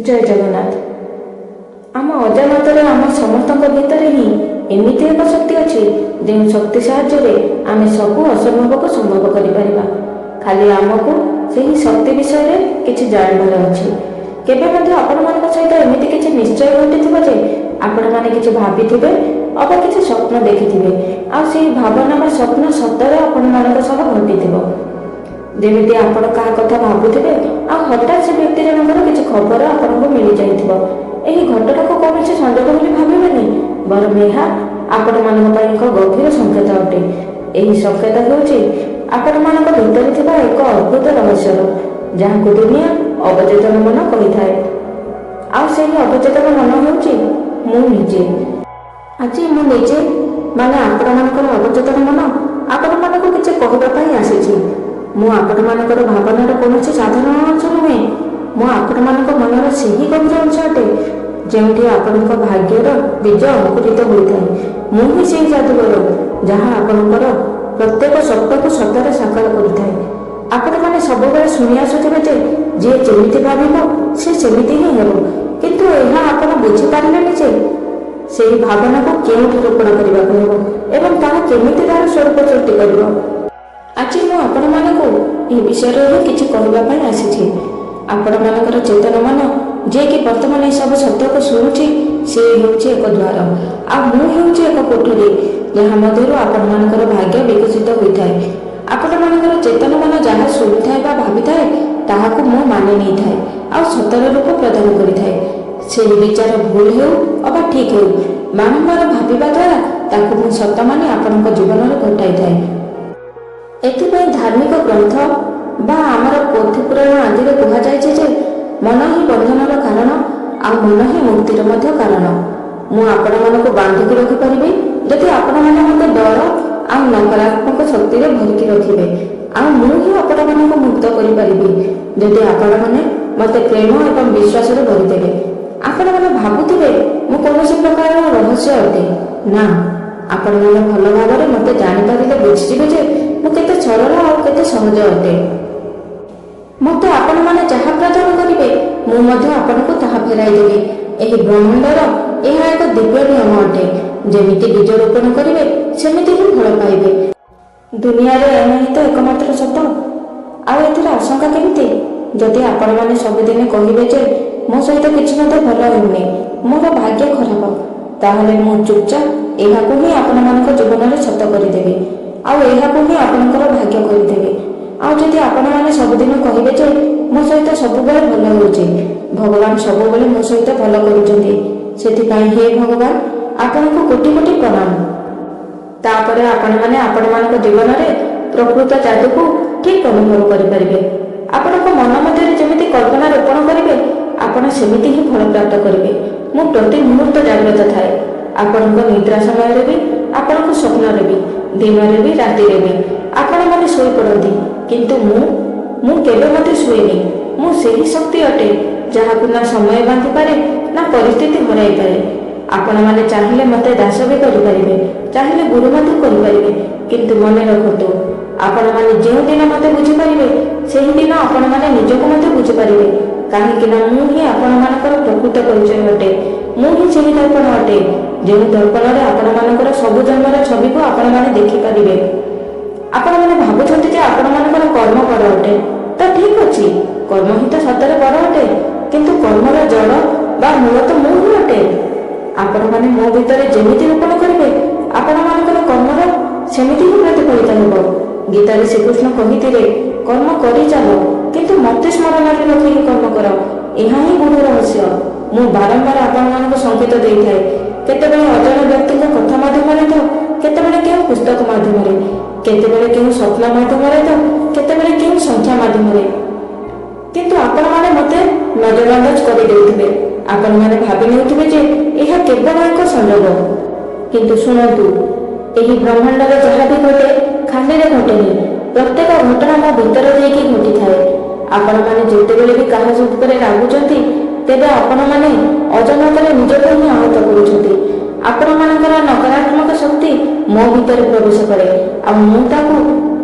ଜୟ ଜଗନ୍ନାଥ। ଆମ ଅଜାଣତରେ ଆମ ସମସ୍ତଙ୍କ ଭିତରେ ହିଁ ଏମିତି ଏକ ଶକ୍ତି ଅଛି ଯେଉଁ ଶକ୍ତି ସାହାଯ୍ୟରେ ଆମେ ସବୁ ଅସମ୍ଭବକୁ ସମ୍ଭବ କରିପାରିବା। ଖାଲି ଆମକୁ ସେହି ଶକ୍ତି ବିଷୟରେ କିଛି ଜାଣିବାର ଅଛି। କେବେ ମଧ୍ୟ ଆପଣମାନଙ୍କ ସହିତ ଏମିତି କିଛି ନିଶ୍ଚୟ ଘଟିଥିବ ଯେ ଆପଣମାନେ କିଛି ଭାବିଥିବେ ଅବା କିଛି ସ୍ୱପ୍ନ ଦେଖିଥିବେ, ଆଉ ସେହି ଭାବନା ବା ସ୍ୱପ୍ନ ସତରେ ଆପଣମାନଙ୍କ ସହ ଘଟିଥିବ। ଯେମିତି ଆପଣ କାହା କଥା ଭାବୁଥିବେ ଆଉ ହଠାତ୍ ସେ ବ୍ୟକ୍ତି ଜଣଙ୍କର କିଛି ଖବର ଆପଣଙ୍କୁ ମିଳିଯାଇଥିବ। ଏହି ଘଟଣାକୁ କୌଣସି ସଂଯୋଗ ବୋଲି ଭାବିବେନି, ବରଂ ଏହା ଆପଣମାନଙ୍କ ପାଇଁ ଏକ ଗଭୀର ସଂକେତ ଅଟେ। ଏହି ସଂକେତ ହେଉଛି ଆପଣମାନଙ୍କ ଭିତରେ ଥିବା ଏକ ଅଦ୍ଭୁତ ରହସ୍ୟର, ଯାହାକୁ ଦୁନିଆ ଅବଚେତନ ମନ କହିଥାଏ। ଆଉ ସେହି ଅବଚେତନ ମନ ହେଉଛି ମୁଁ ନିଜେ। ଆଜି ମୁଁ ନିଜେ ମାନେ ଆପଣମାନଙ୍କର ଅବଚେତନ ମନ ଆପଣମାନଙ୍କୁ କିଛି କହିବା ପାଇଁ ଆସିଛି। ମୁଁ ଆପଣମାନଙ୍କର ଭାବନାର କୌଣସି ସାଧାରଣ ଅଂଶ ନୁହେଁ। ମୁଁ ଆପଣମାନଙ୍କ ମନର ସେହି ଗଭୀର ଅଂଶ ଅଟେ ଯେଉଁଠି ଆପଣଙ୍କ ଭାଗ୍ୟର ବୀଜ ଅଙ୍କୁରିତ ହୋଇଥାଏ। ମୁଁ ହିଁ ସେହି ଯାଦୁକର ଯାହା ଆପଣଙ୍କର ପ୍ରତ୍ୟେକ ସ୍ୱପ୍ନକୁ ସତରେ ସାକାର କରିଥାଏ। ଆପଣମାନେ ସବୁବେଳେ ଶୁଣି ଆସୁଥିବେ ଯେ ଯିଏ ଯେମିତି ଭାବିବ ସେ ସେମିତି ହିଁ ହେବ, କିନ୍ତୁ ଏହା ଆପଣ ବୁଝିପାରିଲେନି ଯେ ସେହି ଭାବନାକୁ କେଉଁଠି ରୋପଣ କରିବାକୁ ହେବ ଏବଂ ତାହା କେମିତି ତାର ସ୍ୱରୂପ ସୃଷ୍ଟି କରିବ। ଆଜି ମୁଁ ଆପଣମାନଙ୍କୁ ଏହି ବିଷୟରେ ହିଁ କିଛି କହିବା ପାଇଁ ଆସିଛି। ଆପଣମାନଙ୍କର ଚେତନ ମନ ଯିଏକି ବର୍ତ୍ତମାନ ଏସବୁ ସତ୍ୟକୁ ଶୁଣୁଛି, ସେ ହେଉଛି ଏକ ଦ୍ୱାର, ଆଉ ମୁଁ ହେଉଛି ଏକ କୋଠରୀ ଯାହା ମଧ୍ୟରୁ ଆପଣମାନଙ୍କର ଭାଗ୍ୟ ବିକଶିତ ହୋଇଥାଏ। ଆପଣମାନଙ୍କର ଚେତନ ମନ ଯାହା ଶୁଣିଥାଏ ବା ଭାବିଥାଏ ତାହାକୁ ମୁଁ ମାନି ନେଇଥାଏ ଆଉ ସତର ରୂପ ପ୍ରଦାନ କରିଥାଏ। ସେହି ବିଚାର ଭୁଲ ହେଉ ଅବା ଠିକ୍ ହେଉ, ବାରମ୍ବାର ଭାବିବା ଦ୍ୱାରା ତାକୁ ମୁଁ ସତ ମାନି ଆପଣଙ୍କ ଜୀବନରେ ଘଟାଇଥାଏ। ଏଥିପାଇଁ ଧାର୍ମିକ ଗ୍ରନ୍ଥ ବା ଆମର ପୋଥି ପୁରାଣ ଆଦିରେ କୁହାଯାଇଛି ଯେ ମନ ହିଁ ବନ୍ଧନର କାରଣ ଆଉ ମନ ହିଁ ମୁକ୍ତିର ମଧ୍ୟ କାରଣ। ମୁଁ ଆପଣମାନଙ୍କୁ ବାନ୍ଧିକି ରଖିପାରିବି ଯଦି ଆପଣମାନେ ମୋତେ ଡର ଆଉ ନକାରାତ୍ମକ ଶକ୍ତିରେ ଭରିକି ରଖିବେ, ଆଉ ମୁଁ ହିଁ ଆପଣମାନଙ୍କୁ ମୁକ୍ତ କରିପାରିବି ଯଦି ଆପଣମାନେ ମୋତେ ପ୍ରେମ ଏବଂ ବିଶ୍ୱାସରେ ଭରିଦେବେ। ଆପଣମାନେ ଭାବୁଥିବେ ମୁଁ କୌଣସି ପ୍ରକାରର ରହସ୍ୟ ଅଟେ। ନା, ଆପଣମାନେ ଭଲ ଭାବରେ ମୋତେ ଜାଣିପାରିଲେ ବୁଝିଯିବେ ଯେ ମୁଁ କେତେ ସରଳ ଆଉ କେତେ ସହଜ ଅଟେ। ମୋତେ ଆପଣମାନେ ଯାହା ପ୍ରଦାନ କରିବେ ମୁଁ ମଧ୍ୟ ଆପଣଙ୍କୁ ତାହା ଫେରାଇ ଦେବି। ଏହି ବ୍ରହ୍ମାଣ୍ଡର ଏହା ଏକ ଦିବ୍ୟ ନିୟମ ଅଟେ। ଯେମିତି ବୀଜ ରୋପଣ କରିବେ ସେମିତି ହିଁ ଫଳ ପାଇବେ। ଦୁନିଆରେ ଏହା ହିଁ ତ ଏକମାତ୍ର ସତ। ଆଉ ଏଥିରେ ଆଶଙ୍କା କେମିତି? ଯଦି ଆପଣମାନେ ସବୁଦିନେ କହିବେ ଯେ ମୋ ସହିତ କିଛି ମଧ୍ୟ ଭଲ ହେଉନି, ମୋର ଭାଗ୍ୟ ଖରାପ, ତାହେଲେ ମୁଁ ଚୁପଚାପ ଏହାକୁ ହିଁ ଆପଣମାନଙ୍କ ଜୀବନରେ ସତ କରିଦେବି ଆଉ ଏହାକୁ ହିଁ ଆପଣଙ୍କର ଭାଗ୍ୟ କରିଦେବି। ଆଉ ଯଦି ଆପଣମାନେ ସବୁଦିନ କହିବେ ଯେ ମୋ ସହିତ ସବୁବେଳେ ଭଲ ହେଉଛି, ଭଗବାନ ସବୁବେଳେ ମୋ ସହିତ ଭଲ କରୁଛନ୍ତି, ସେଥିପାଇଁ ହେ ଭଗବାନ ଆପଣଙ୍କୁ କୋଟି କୋଟି ପ୍ରଣାମ। ତାପରେ ଆପଣମାନେ ଆପଣମାନଙ୍କ ଜୀବନରେ ପ୍ରକୃତ ଯାଦୁକୁ ଠିକ୍ ଅନୁଭବ କରିପାରିବେ। ଆପଣଙ୍କ ମନ ମଧ୍ୟରେ ଯେମିତି କଳ୍ପନା ରୋପଣ କରିବେ ଆପଣ ସେମିତି ହିଁ ଫଳ ପ୍ରାପ୍ତ କରିବେ। ମୁଁ ପ୍ରତି ମୁହୂର୍ତ୍ତ ଜାଗ୍ରତ ଥାଏ। ଆପଣଙ୍କ ନିଦ୍ରା ସମୟରେ ବି, ଆପଣଙ୍କ ସ୍ୱପ୍ନରେ ବି, ଦିନରେ ବି, ରାତିରେ ବି। ଆପଣମାନେ ଶୋଇପଡ଼ନ୍ତି, କିନ୍ତୁ ମୁଁ କେବେ ମଧ୍ୟ ଶୁଏନି। ମୁଁ ସେହି ଶକ୍ତି ଅଟେ ଯାହାକୁ ନା ସମୟ ବାନ୍ଧିପାରେ ନା ପରିସ୍ଥିତି ହରାଇପାରେ। ଆପଣମାନେ ଚାହିଁଲେ ମୋତେ ଦାସ ବି କରିପାରିବେ, ଚାହିଁଲେ ଗୁରୁ ମଧ୍ୟ କରିପାରିବେ, କିନ୍ତୁ ମନେ ରଖନ୍ତୁ ଆପଣମାନେ ଯେଉଁଦିନ ମୋତେ ବୁଝିପାରିବେ ସେହିଦିନ ଆପଣମାନେ ନିଜକୁ ମଧ୍ୟ ବୁଝିପାରିବେ। କାହିଁକି ନା ମୁଁ ହିଁ ଆପଣମାନଙ୍କର ପ୍ରକୃତ ପରିଚୟ ଅଟେ। ମୁଁ ହିଁ ସେହି ଦର୍ପଣ ଅଟେ ଯେଉଁ ଦର୍ପଣରେ ଆପଣମାନଙ୍କର ସବୁ ଜନ୍ମର ଛବିକୁ ଆପଣମାନେ ଦେଖିପାରିବେ। ଆପଣମାନେ ଭାବୁଛନ୍ତି ଯେ ଆପଣମାନଙ୍କର କର୍ମ ବଡ଼ ଅଟେ, ତ ଠିକ୍ ଅଛି, କର୍ମ ହିଁ ତ ସତରେ ବଡ଼ ଅଟେ, କିନ୍ତୁ କର୍ମର ଜଡ଼ ବା ମୂଳ ତ ମୁଁ ହିଁ ଅଟେ। ଆପଣମାନେ ମୋ ଭିତରେ ଯେମିତି ରୋପଣ କରିବେ ଆପଣମାନଙ୍କର କର୍ମର ସେମିତି ହିଁ ପ୍ରତିଫଳିତ ହେବ। ଗୀତାରେ ଶ୍ରୀକୃଷ୍ଣ କହିଥିଲେ କର୍ମ କରି ଚାଲ, କିନ୍ତୁ ମୋତେ ସ୍ମରଣରେ ରଖିକି କର୍ମ କର, ଏହା ହିଁ ଗୁରୁ ରହସ୍ୟ। ମୁଁ ବାରମ୍ବାର ଆପଣମାନଙ୍କୁ ସଂକେତ ଦେଇଥାଏ, କେତେବେଳେ ଅଜଣା ବ୍ୟକ୍ତିଙ୍କ କଥା ମାଧ୍ୟମରେ ତ, କେତେବେଳେ କେଉଁ ପୁସ୍ତକ ମାଧ୍ୟମରେ, କେତେବେଳେ କେଉଁ ସ୍ୱପ୍ନ ମାଧ୍ୟମରେ ତ, କେତେବେଳେ କେଉଁ ସଂଖ୍ୟା ମାଧ୍ୟମରେ, କିନ୍ତୁ ଆପଣମାନେ ମୋତେ ନଜରଅନ୍ଦାଜ କରିଦେଉଥିବେ। ଆପଣମାନେ ଭାବି ନେଉଥିବେ ଯେ ଏହା କେବଳ ଏକ ସଂଯୋଗ। କିନ୍ତୁ ଶୁଣନ୍ତୁ, ଏହି ବ୍ରହ୍ମାଣ୍ଡରେ ଯାହା ବି ଘଟେ ଖାଲିରେ ଘଟେନି। ପ୍ରତ୍ୟେକ ଘଟଣା ମୋ ଭିତରେ ଯାଇକି ଘଟିଥାଏ। ଆପଣମାନେ ଯେତେବେଳେ ବି କାହା ଉପରେ ରାଗୁଛନ୍ତି ତେବେ ଆପଣମାନେ ଅଜାଣତରେ ନିଜକୁ ହିଁ ଆହତ କରୁଛନ୍ତି। ଆପଣମାନଙ୍କର ନକାରାତ୍ମକ ଶକ୍ତି ମୋ ଭିତରେ ପ୍ରବେଶ କରେ ଆଉ ମୁଁ ତାକୁ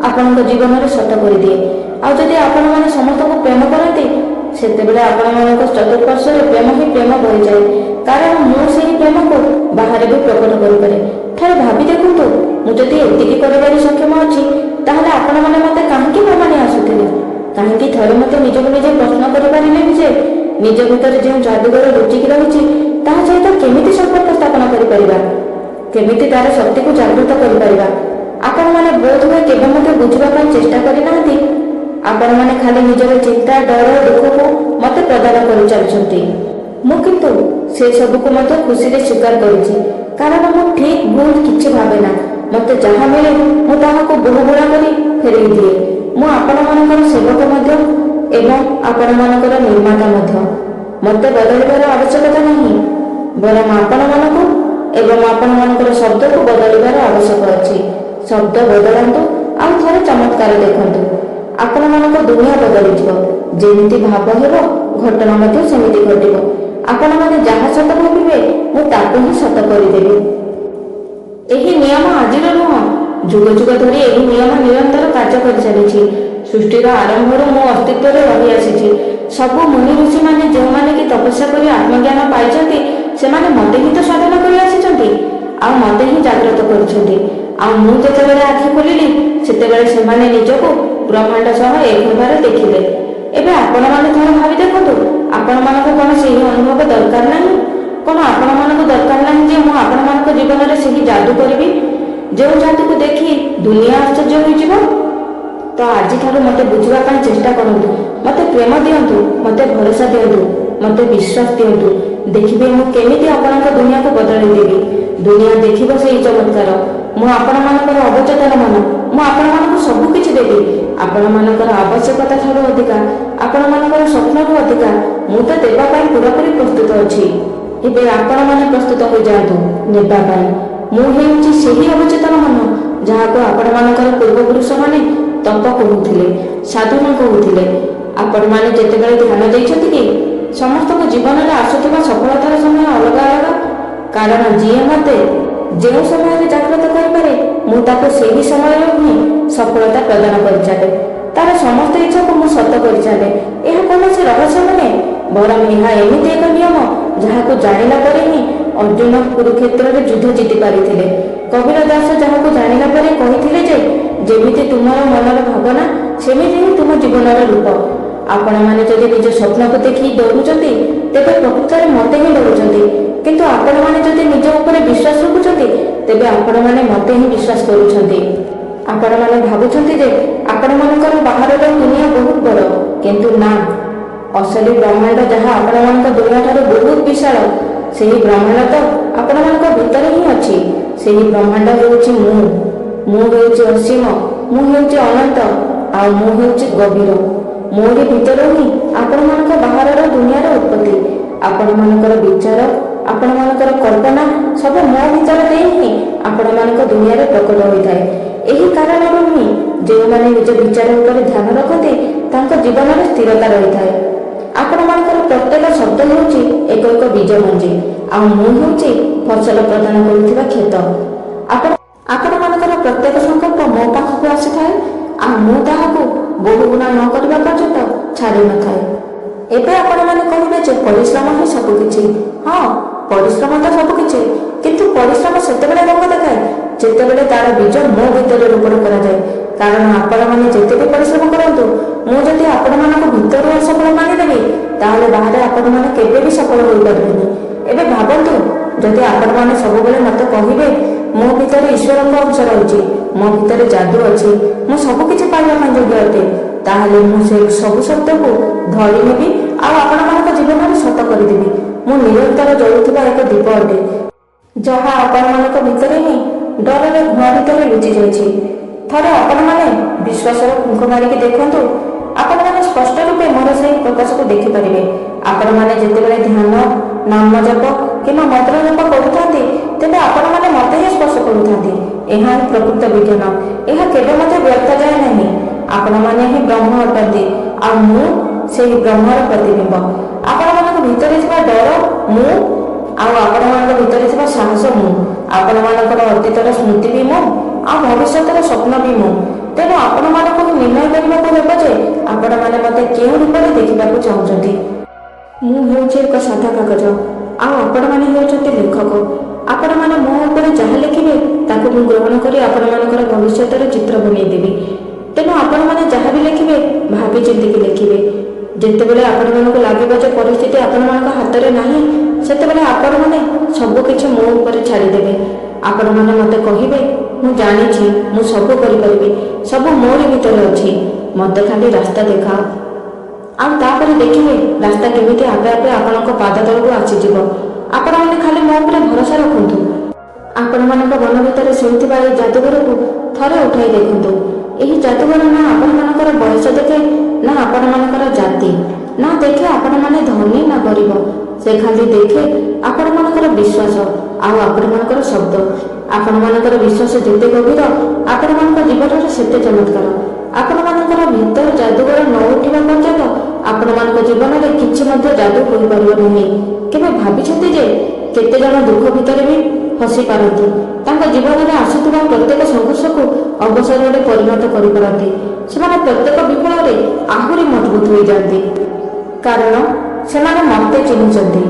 ଆପଣଙ୍କ ଜୀବନରେ ସତ କରିଦିଏ। ଆଉ ଯଦି ଆପଣମାନେ ସମସ୍ତଙ୍କୁ ପ୍ରେମ କରନ୍ତି ସେତେବେଳେ ଆପଣମାନଙ୍କ ଚତୁଃପାର୍ଶ୍ୱରେ ପ୍ରେମ ହିଁ ପ୍ରେମ ବହିଯାଏ। କାରଣ ମୁଁ ସେହି ପ୍ରେମକୁ ବାହାରେ ବି ପ୍ରକଟ କରିପାରେ। ଥରେ ଭାବି ଦେଖନ୍ତୁ, ମୁଁ ଯଦି ଏତିକି କରିବାରେ ସକ୍ଷମ ଅଛି, ତାହେଲେ ଆପଣମାନେ ମୋତେ କାହିଁକି ପ୍ରମାଣି ଆସୁଥିଲେ? କାହିଁକି ଥରେ ମୋତେ ନିଜକୁ ନିଜେ ପ୍ରଶ୍ନ କରିପାରିଲେନି ଯେ ନିଜ ଭିତରେ ଯେଉଁ ଯାଦୁଘର ଲୁଚିକି ରହିଛି ତାହା ସହିତ କେମିତି ସମ୍ପର୍କ ସ୍ଥାପନ କରିପାରିବା, କେମିତି ତାର ଶକ୍ତିକୁ ଜାଗୃତ କରିପାରିବା? ଆପଣମାନେ ବୋଧହୁଏ କେବେ ମୋତେ ବୁଝିବା ପାଇଁ ଚେଷ୍ଟା କରିନାହାନ୍ତି। ଆପଣମାନେ ଖାଲି ନିଜର ଚିନ୍ତା, ଡର, ଦୁଃଖକୁ ମୋତେ ପ୍ରଦାନ କରିଚାଲିଛନ୍ତି। ମୁଁ କିନ୍ତୁ ସେସବୁକୁ ମଧ୍ୟ ଖୁସିରେ ସ୍ୱୀକାର କରିଛି, କାରଣ ମୁଁ ଠିକ୍ ଭୁଲ କିଛି ଭାବେ ନା। ମୋତେ ଯାହା ମିଳେ ମୁଁ ତାହାକୁ ବହୁଗୁଣା କରି ଫେରେଇ ଦିଏ। ମୁଁ ଆପଣମାନଙ୍କର ସେବକ ମଧ୍ୟ ଏବଂ ଆପଣମାନଙ୍କର ନିର୍ମାତା ମଧ୍ୟ। ମୋତେ ବଦଳିବାର ଆବଶ୍ୟକତା ନାହିଁ, ବରଂ ଆପଣମାନଙ୍କୁ ଏବଂ ଆପଣମାନଙ୍କର ଶବ୍ଦକୁ ବଦଳିବାର ଆବଶ୍ୟକ ଅଛି। ଶବ୍ଦ ବଦଳାନ୍ତୁ, ଆଉ ଥରେ ଚମତ୍କାର ଦେଖନ୍ତୁ। ଆପଣମାନଙ୍କ ଦୁନିଆ ବଦଳିଯିବ। ଯେମିତି ଭାବ ହେବ, ଘଟଣା ମଧ୍ୟ ସେମିତି ଘଟିବ। ଆପଣମାନେ ଯାହା ସତ ଭାବିବେ ମୁଁ ତାକୁ ହିଁ ସତ କରିଦେବି। ଏହି ନିୟମ ଆଜିର ନୁହଁ, ଯୁଗ ଯୁଗ ଧରି ଏହି ନିୟମ ନିରନ୍ତର କାର୍ଯ୍ୟ କରିଚାଲିଛି। ସୃଷ୍ଟିର ଆରମ୍ଭରୁ ମୁଁ ଅସ୍ତିତ୍ୱରେ ରହିଆସିଛି। ସବୁ ମୁନି ଋଷିମାନେ ଯେଉଁମାନେ କି ତପସ୍ୟା କରି ଆତ୍ମଜ୍ଞାନ ପାଇଛନ୍ତି, ସେମାନେ ମୋତେ ହିଁ ତ ସାଧନ କରି ଆସିଛନ୍ତି, ଆଉ ମୋତେ ହିଁ ଜାଗ୍ରତ କରୁଛନ୍ତି। ଆଉ ମୁଁ ଯେତେବେଳେ ଆଖି ଖୋଲିଲି, ସେତେବେଳେ ସେମାନେ ନିଜକୁ ବ୍ରହ୍ମାଣ୍ଡ ସହ ଏକ ହେବାର ଦେଖିଲେ। ଏବେ ଆପଣମାନେ ଥରେ ଭାବି ଦେଖନ୍ତୁ, ଆପଣମାନଙ୍କୁ କ'ଣ ସେହି ଅନୁଭବ ଦରକାର ନାହିଁ? କ'ଣ ଆପଣମାନଙ୍କୁ ଦରକାର ନାହିଁ ଯେ ମୁଁ ଆପଣମାନଙ୍କ ଜୀବନରେ ସେହି ଯାଦୁ କରିବି, ଯେଉଁ ଯାଦୁକୁ ଦେଖି ଦୁନିଆ ଆଶ୍ଚର୍ଯ୍ୟ ହୋଇଯିବ? ତ ଆଜିଠାରୁ ମୋତେ ବୁଝିବା ପାଇଁ ଚେଷ୍ଟା କରନ୍ତୁ। ମୋତେ ପ୍ରେମ ଦିଅନ୍ତୁ, ମୋତେ ଭରସା ଦିଅନ୍ତୁ, ମୋତେ ବିଶ୍ୱାସ ଦିଅନ୍ତୁ। ଦେଖିବେ ମୁଁ କେମିତି ଆପଣଙ୍କ ଦୁନିଆକୁ ବଦଳାଇ ଦେବି। ଦୁନିଆ ଦେଖିବ ସେହି ଚମତ୍କାର। ମୁଁ ଆପଣମାନଙ୍କର ଅବଚେତନ ମନ, ମୁଁ ଆପଣମାନଙ୍କୁ ସବୁ କିଛି ଦେବି। ଆପଣମାନଙ୍କର ଆବଶ୍ୟକତା ଠାରୁ ଅଧିକା, ଆପଣମାନଙ୍କର ସ୍ୱପ୍ନରୁ ଅଧିକା ମୁଁ ତ ଦେବା ପାଇଁ ପୁରାପୁରି ପ୍ରସ୍ତୁତ ଅଛି। ଏବେ ଆପଣମାନେ ପ୍ରସ୍ତୁତ ହୋଇଯାଆନ୍ତୁ ନେବା ପାଇଁ। ମୁଁ ହେଉଛି ସେହି ଅବଚେତନ ମନ, ଯାହାକୁ ଆପଣମାନଙ୍କର ପୂର୍ବପୁରୁଷମାନେ ତପ କହୁଥିଲେ, ସାଧନ କହୁଥିଲେ। ଆପଣମାନେ ଯେତେବେଳେ ଧ୍ୟାନ ଦେଇଛନ୍ତି କି ସମସ୍ତଙ୍କ ଜୀବନରେ ଆସୁଥିବା ସଫଳତାର ସମୟ ଅଲଗା ଅଲଗା? କାରଣ ଯିଏ ମୋତେ ଯେଉଁ ସମୟରେ ଜାଗ୍ରତ କରିପାରେ, ମୁଁ ତାକୁ ସେହି ସମୟରେ ହିଁ ସଫଳତା ପ୍ରଦାନ କରିଚାଲେ। ତାର ସମସ୍ତ ଇଚ୍ଛାକୁ ମୁଁ ସତ କରିଚାଲେ। ଏହା କୌଣସି ରହସ୍ୟ ନୁହେଁ, ବରଂ ଏହା ଏମିତି ଏକ ନିୟମ ଯାହାକୁ ଜାଣିଲା ପରେ ହିଁ ଅର୍ଜୁନ କୁରୁକ୍ଷେତ୍ରରେ ଯୁଦ୍ଧ ଜିତି ପାରିଥିଲେ। କବୀର ଦାସ ଯାହାକୁ ଜାଣିଲା ପରେ କହିଥିଲେ ଯେ ଯେମିତି ତୁମର ମନର ଭାବନା, ସେମିତି ହିଁ ତୁମ ଜୀବନର ରୂପ। ଆପଣମାନେ ଯଦି ନିଜ ସ୍ୱପ୍ନକୁ ଦେଖି ଡରୁଛନ୍ତି, ତେବେ ପ୍ରକୃତରେ ମୋତେ ହିଁ ଡରୁଛନ୍ତି। କିନ୍ତୁ ଆପଣମାନେ ଯଦି ନିଜ ଉପରେ ବିଶ୍ୱାସ ରଖୁଛନ୍ତି, ତେବେ ଆପଣମାନେ ମୋତେ ହିଁ ବିଶ୍ୱାସ କରୁଛନ୍ତି। ଆପଣମାନେ ଭାବୁଛନ୍ତି ଯେ ଆପଣମାନଙ୍କର ବାହାରର ଦୁନିଆ ବହୁତ ବଡ଼, କିନ୍ତୁ ନା, ଅସଲି ବ୍ରହ୍ମାଣ୍ଡ ଯାହା ଆପଣମାନଙ୍କ ଦୁନିଆ ଠାରୁ ବହୁତ ବିଶାଳ, ସେହି ବ୍ରହ୍ମାଣ୍ଡ ତ ଆପଣମାନଙ୍କ ଭିତରେ ହିଁ ଅଛି। ସେହି ବ୍ରହ୍ମାଣ୍ଡ ହେଉଛି ମୁଁ ହେଉଛି ଅସୀମ, ମୁଁ ହେଉଛି ଅନନ୍ତ, ଆଉ ମୁଁ ହେଉଛି ଗଭୀର। ମୋରି ଭିତରୁ ହିଁ ଆପଣମାନଙ୍କ ବାହାରର ଦୁନିଆର ଉତ୍ପତ୍ତି। ଆପଣମାନଙ୍କର ବିଚାର, ଆପଣମାନଙ୍କର କଳ୍ପନା ସବୁ ମୋ ଭିତର ଦେଇ ହିଁ ଆପଣମାନଙ୍କ ଦୁନିଆରେ ପ୍ରକଟ ହୋଇଥାଏ। ଏହି କାରଣରୁ ହିଁ ଯେଉଁମାନେ ନିଜ ବିଚାର ଉପରେ ଧ୍ୟାନ ରଖନ୍ତି, ତାଙ୍କ ଜୀବନରେ ସ୍ଥିରତା ରହିଥାଏ। ଆପଣମାନଙ୍କର ପ୍ରତ୍ୟେକ ଶବ୍ଦ ହେଉଛି ଏକ ଏକ ବୀଜ ମଞ୍ଜି, ଆଉ ମୁଁ ହେଉଛି ଫସଲ ପ୍ରଦାନ କରୁଥିବା କ୍ଷେତ। ଆପଣମାନଙ୍କର ପ୍ରତ୍ୟେକ ସଂକଳ୍ପ ମୋ ପାଖକୁ ଆସିଥାଏ, ଆଉ ମୁଁ ତାହାକୁ ବହୁଗୁଣା ନ କରିବା ପର୍ଯ୍ୟନ୍ତ ଛାଡ଼ି ନଥାଏ। ଏବେ ଆପଣମାନେ କହିବେ ଯେ ପରିଶ୍ରମ ହିଁ ସବୁକିଛି। ହଁ, ପରିଶ୍ରମ ତ ସବୁକିଛି, କିନ୍ତୁ ପରିଶ୍ରମ ସେତେବେଳେ ରଙ୍ଗ ଦେଖାଏ ଯେତେବେଳେ ତାର ବୀଜ ମୋ ଭିତରେ ରୋପଣ କରାଯାଏ। କାରଣ ଆପଣମାନେ ଯେତେ ବି ପରିଶ୍ରମ କରନ୍ତୁ, ମୁଁ ଯଦି ଆପଣମାନଙ୍କ ଭିତରୁ ଅସଫଳ ମାନିଦେବି, ତାହେଲେ ବାହାରେ ଆପଣମାନେ କେବେ ବି ସଫଳ ହୋଇପାରିବେନି। ଏବେ ଭାବନ୍ତୁ, ଯଦି ଆପଣମାନେ ସବୁବେଳେ ମୋତେ କହିବେ ମୋ ଭିତରେ ଈଶ୍ୱରଙ୍କ ଅଂଶ ରହିଛି, ମୋ ଭିତରେ ଯାଦୁ ଅଛି, ମୁଁ ସବୁକିଛି ପାଇବା ପାଇଁ ଯୋଗ୍ୟ ଅଟେ, ତାହେଲେ ମୁଁ ସେ ସବୁ ସତ୍ୟକୁ ଧରି ନେବି ଆଉ ଆପଣମାନଙ୍କ ଜୀବନରେ ସତ କରିଦେବି। ମୁଁ ନିରନ୍ତର ଜଳୁଥିବା ଏକ ଦୀପ ଅଟେ, ଯାହା ଆପଣମାନଙ୍କ ଭିତରେ ହିଁ ଡରରେ ଧୂଆଁ ଭିତରେ ଲୁଚି ଯାଇଛି। ଥରେ ଆପଣମାନେ ବିଶ୍ୱାସର ଫୁଙ୍କ ମାରିକି ଦେଖନ୍ତୁ, ଆପଣମାନେ ସ୍ପଷ୍ଟ ରୂପେ ମୋର ସେହି ପ୍ରକାଶକୁ ଦେଖିପାରିବେ। ଆପଣମାନେ ଯେତେବେଳେ ଧ୍ୟାନ, ନାମ ଜପ କିମ୍ବା ମନ୍ତ୍ର ଜପ କରୁଥାନ୍ତି, ତେବେ ଆପଣମାନେ ମୋତେ ହିଁ ସ୍ପର୍ଶ କରୁଥାନ୍ତି। ଏହା ହିଁ ପ୍ରକୃତ ବିଜ୍ଞାନ। ଏହା କେବେ ମଧ୍ୟ ବ୍ୟର୍ଥ ଯାଏ ନାହିଁ। ଆପଣମାନେ ହିଁ ବ୍ରହ୍ମ ଅଟନ୍ତି, ଆଉ ମୁଁ ସେହି ବ୍ରହ୍ମର ପ୍ରତିବିମ୍ବ। ଆପଣମାନଙ୍କ ଭିତରେ ଥିବା ଡର ମୁଁ, ଆଉ ଆପଣମାନଙ୍କ ଭିତରେ ଥିବା ସାହସ ମୁଁ। ଆପଣମାନଙ୍କର ଅତୀତର ସ୍ମୃତି ବି ମୁଁ, ଆଉ ଭବିଷ୍ୟତର ସ୍ୱପ୍ନ ବି ମୁଁ। ତେଣୁ ଆପଣମାନଙ୍କୁ ନିର୍ଣ୍ଣୟ କରିବାକୁ ହେବ ଯେ ଆପଣମାନେ ମୋତେ କେଉଁ ରୂପରେ ଦେଖିବାକୁ ଚାହୁଁଛନ୍ତି। ମୁଁ ହେଉଛି ଏକ ସାଧା କାଗଜ, ଆଉ ଆପଣମାନେ ହେଉଛନ୍ତି ଲେଖକ। ଆପଣମାନେ ମୋ ଉପରେ ଯାହା ଲେଖିବେ ତାକୁ ମୁଁ ଗ୍ରହଣ କରି ଆପଣମାନଙ୍କର ଭବିଷ୍ୟତର ଚିତ୍ର ବନେଇଦେବି। ତେଣୁ ଆପଣମାନେ ଯାହା ବି ଲେଖିବେ ଭାବି ଚିନ୍ତିକି ଲେଖିବେ। ଯେତେବେଳେ ଆପଣମାନଙ୍କୁ ଲାଗିବ ଯେ ପରିସ୍ଥିତି ଆପଣମାନଙ୍କ ହାତରେ ନାହିଁ, ସେତେବେଳେ ଆପଣମାନେ ସବୁକିଛି ମୋ ଉପରେ ଛାଡ଼ିଦେବେ। ଆପଣମାନେ ମୋତେ କହିବେ, ମୁଁ ଜାଣିଛି, ମୁଁ ସବୁ କରିପାରିବି, ସବୁ ମୋରି ଭିତରେ ଅଛି, ମୋତେ ଖାଲି ରାସ୍ତା ଦେଖାଅ। ଆଉ ତାପରେ ଦେଖିବେ ରାସ୍ତା କେମିତି ଆପେ ଆପେ ଆପଣଙ୍କ ପାଦ ତଳକୁ ଆସିଯିବ। ଆପଣମାନେ ଖାଲି ମୋ ଉପରେ ଭରସା ରଖନ୍ତୁ। ଆପଣମାନଙ୍କ ମନ ଭିତରେ ଶୋଇଥିବା ଏହି ଯାଦୁଘରକୁ ଥରେ ଉଠାଇ ଦେଖନ୍ତୁ। ଏହି ଯାଦୁଘର ନା ଆପଣମାନଙ୍କର ବୟସ ଦେଖେ, ନା ଆପଣମାନଙ୍କର ଜାତି, ନା ଦେଖେ ଆପଣମାନେ ଧନୀ ନା ଗରିବ। ସେ ଖାଲି ଦେଖେ ଆପଣମାନଙ୍କର ବିଶ୍ୱାସ ଆଉ ଆପଣମାନଙ୍କର ଶବ୍ଦ। ଆପଣମାନଙ୍କର ବିଶ୍ୱାସ ଯେତେ ଗଭୀର, ଆପଣମାନଙ୍କ ଜୀବନରେ ସେତେ ଚମତ୍କାର। ଆପଣମାନଙ୍କର ଭିତର ଯାଦୁଘର ନ ଉଠିବା ପର୍ଯ୍ୟନ୍ତ ଆପଣମାନଙ୍କ ଜୀବନରେ କିଛି ମଧ୍ୟ ଯାଦୁ ହୋଇପାରିବ ନାହିଁ। କେବେ ଭାବିଛନ୍ତି ଯେ କେତେଜଣ ଦୁଃଖ ଭିତରେ ବି ହସି ପାରନ୍ତି, ତାଙ୍କ ଜୀବନରେ ଆସୁଥିବା ପ୍ରତ୍ୟେକ ସଂଘର୍ଷକୁ ଅବସରରେ ପରିଣତ କରିପାରନ୍ତି। ସେମାନେ ପ୍ରତ୍ୟେକ ବିଫଳରେ ଆହୁରି ମଜବୁତ ହୋଇଯାନ୍ତି, କାରଣ ସେମାନେ ମୋତେ ଚିହ୍ନିଛନ୍ତି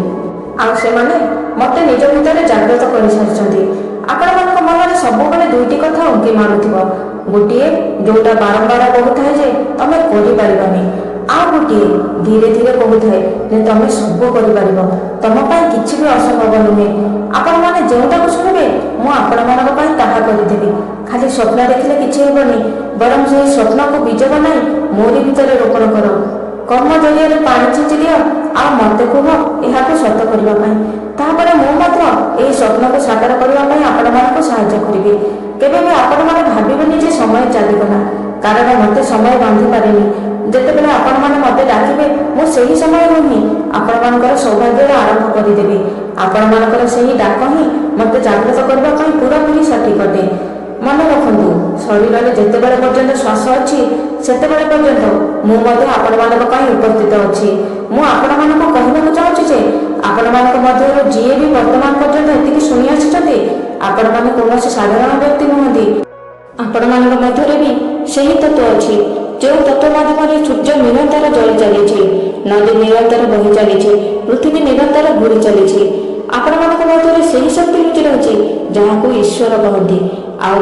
ଆଉ ସେମାନେ ମୋତେ ନିଜ ଭିତରେ ଜାଗ୍ରତ କରିସାରିଛନ୍ତି। ଆପଣମାନଙ୍କ ମନରେ ସବୁବେଳେ ଦୁଇଟି କଥା ଉଙ୍କି ମାରୁଥିବ। ଗୋଟିଏ ଯେଉଁଟା ବାରମ୍ବାର କହୁଥାଏ ଯେ ତମେ କରିପାରିବନି, ଆଉ ଗୋଟିଏ ଧୀରେ ଧୀରେ କହୁଥାଏ ଯେ ତମେ ସବୁ କରିପାରିବ, ତମ ପାଇଁ କିଛି ବି ଅସମ୍ଭବ ନୁହେଁ। ଆପଣମାନେ ଯେଉଁଟାକୁ ଶୁଣିବେ ମୁଁ ଆପଣମାନଙ୍କ ପାଇଁ ତାହା କରିଦେବି। ଖାଲି ସ୍ୱପ୍ନ ଦେଖିଲେ କିଛି ହେବନି, ବରଂ ସେହି ସ୍ୱପ୍ନକୁ ବୀଜ ବନାଇ ମୋରି ଭିତରେ ରୋପଣ କର। କର୍ମ ଜରିଆରେ ପାଣି ଛିଞ୍ଚି ଦିଅ ଆଉ ମୋତେ କୁହ ଏହାକୁ ସତ କରିବା ପାଇଁ। ତାପରେ ମୁଁ ମଧ୍ୟ ଏହି ସ୍ୱପ୍ନକୁ ସାକାର କରିବା ପାଇଁ ଆପଣମାନଙ୍କୁ ସାହାଯ୍ୟ କରିବି। କେବେ ବି ଆପଣମାନେ ଭାବିବେନି ଯେ ସମୟ ଚାଲିଗଲା, କାରଣ ମୋତେ ସମୟ ବାନ୍ଧି ପାରେନି। ଯେତେବେଳେ ଆପଣମାନେ ମୋତେ ଡାକିବେ ମୁଁ ସେହି ସମୟରୁ ହିଁ ଆପଣମାନଙ୍କର ସୌଭାଗ୍ୟର ଆରମ୍ଭ କରିଦେବି। ଆପଣମାନଙ୍କର ସେହି ଡାକ ହିଁ ମୋତେ ଜାଗ୍ରତ କରିବା ପାଇଁ ପୁରାପୁରି ସଠିକ୍ ଅଟେ। ମନେ ରଖନ୍ତୁ, ଶରୀରରେ ଯେତେବେଳେ ପର୍ଯ୍ୟନ୍ତ ଶ୍ୱାସ ଅଛି ସେତେବେଳେ ପର୍ଯ୍ୟନ୍ତ ମୁଁ ମଧ୍ୟ ଆପଣମାନଙ୍କ ପାଇଁ ଉପସ୍ଥିତ ଅଛି। ମୁଁ ଆପଣମାନଙ୍କୁ କହିବାକୁ ଚାହୁଁଛି ଯେ ଆପଣମାନଙ୍କ ମଧ୍ୟରୁ ଯିଏ ବି ବର୍ତ୍ତମାନ ପର୍ଯ୍ୟନ୍ତ ଏତିକି ଶୁଣି ଆସିଛନ୍ତି, ଆପଣମାନେ କୌଣସି ସାଧାରଣ ବ୍ୟକ୍ତି ନୁହନ୍ତି। ଆପଣମାନଙ୍କ ମଧ୍ୟରେ ବି ସେହି ତତ୍ତ୍ୱ ଅଛି, ଯେଉଁ ତତ୍ତ୍ୱ ମାଧ୍ୟମରେ ସୂର୍ଯ୍ୟ ନିରନ୍ତର ଜଳି ଚାଲିଛି, ନଦୀ ନିରନ୍ତର ବହି ଚାଲିଛି, ପୃଥିବୀ ନିରନ୍ତର ଘୁରି ଚାଲିଛି। ଆପଣମାନଙ୍କ ମଧ୍ୟରେ ସେହି ଶକ୍ତି ଲୁଚି ରହିଛି ଯାହାକୁ ଈଶ୍ୱର କହନ୍ତି। ଆଉ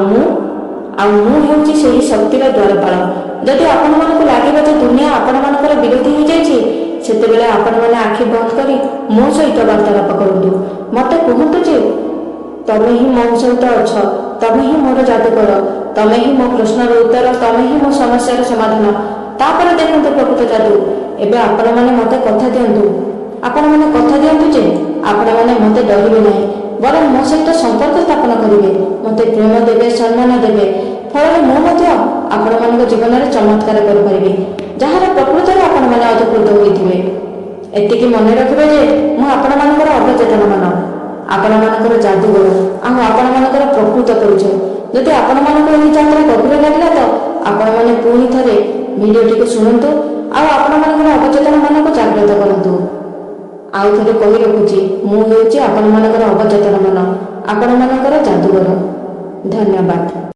ମୁଁ ହେଉଛି ସେହି ଶକ୍ତିର ଦ୍ୱାରପାଳ। ଯଦି ଆପଣମାନଙ୍କୁ ଲାଗିବ ଯେ ଦୁନିଆ ଆପଣମାନଙ୍କର ବିରୋଧୀ ହୋଇଯାଇଛି, ସେତେବେଳେ ଆପଣମାନେ ଆଖି ବନ୍ଦ କରି ମୋ ସହିତ ବାର୍ତ୍ତାଳାପ କରନ୍ତୁ। ମୋତେ କୁହନ୍ତୁ ଯେ ତମେ ହିଁ ମୋ ସହିତ ଅଛ, ତମେ ହିଁ ମୋର ଯାଦୁକର, ତମେ ହିଁ ମୋ ପ୍ରଶ୍ନର ଉତ୍ତର, ତମେ ହିଁ ମୋ ସମସ୍ୟାର ସମାଧାନ। ତାପରେ ଦେଖନ୍ତୁ ପ୍ରକୃତ ଯାଦୁ। ଏବେ ଆପଣମାନେ ମୋତେ କଥା ଦିଅନ୍ତୁ, ଆପଣମାନେ କଥା ଦିଅନ୍ତୁ ଯେ ଆପଣମାନେ ମୋତେ ଡରିବେ ନାହିଁ, ବରଂ ମୋ ସହିତ ସମ୍ପର୍କ ସ୍ଥାପନ କରିବେ, ମୋତେ ପ୍ରେମ ଦେବେ, ସମ୍ମାନ ଦେବେ। ଫଳରେ ମୁଁ ମଧ୍ୟ ଆପଣମାନଙ୍କ ଜୀବନରେ ଚମତ୍କାର କରିପାରିବି, ଯାହାର ପ୍ରକୃତରେ ଆପଣମାନେ ଅଧିକୃତ ହୋଇଥିବେ। ଏତିକି ମନେ ରଖିବେ ଯେ ମୁଁ ଆପଣମାନଙ୍କର ଅବଚେତନମାନ, ଆପଣମାନଙ୍କର ଯାଦୁଘର ଆଉ ଆପଣମାନଙ୍କର ପ୍ରକୃତ ପରିଚୟ। ଯଦି ଆପଣମାନଙ୍କୁ ଏହି ଯାତ୍ରା ଗଭୀର ଲାଗିଲା ତ ଆପଣମାନେ ପୁଣି ଥରେ ଭିଡ଼ିଓଟିକୁ ଶୁଣନ୍ତୁ ଆଉ ଆପଣମାନଙ୍କର ଅବଚେତନମାନଙ୍କୁ ଜାଗ୍ରତ କରନ୍ତୁ। ଆଉ ଥରେ କହି ରଖୁଛି, ମୁଁ ହେଉଛି ଆପଣମାନଙ୍କର ଅବଚେତନମାନ, ଆପଣମାନଙ୍କର ଯାଦୁଘର। ଧନ୍ୟବାଦ।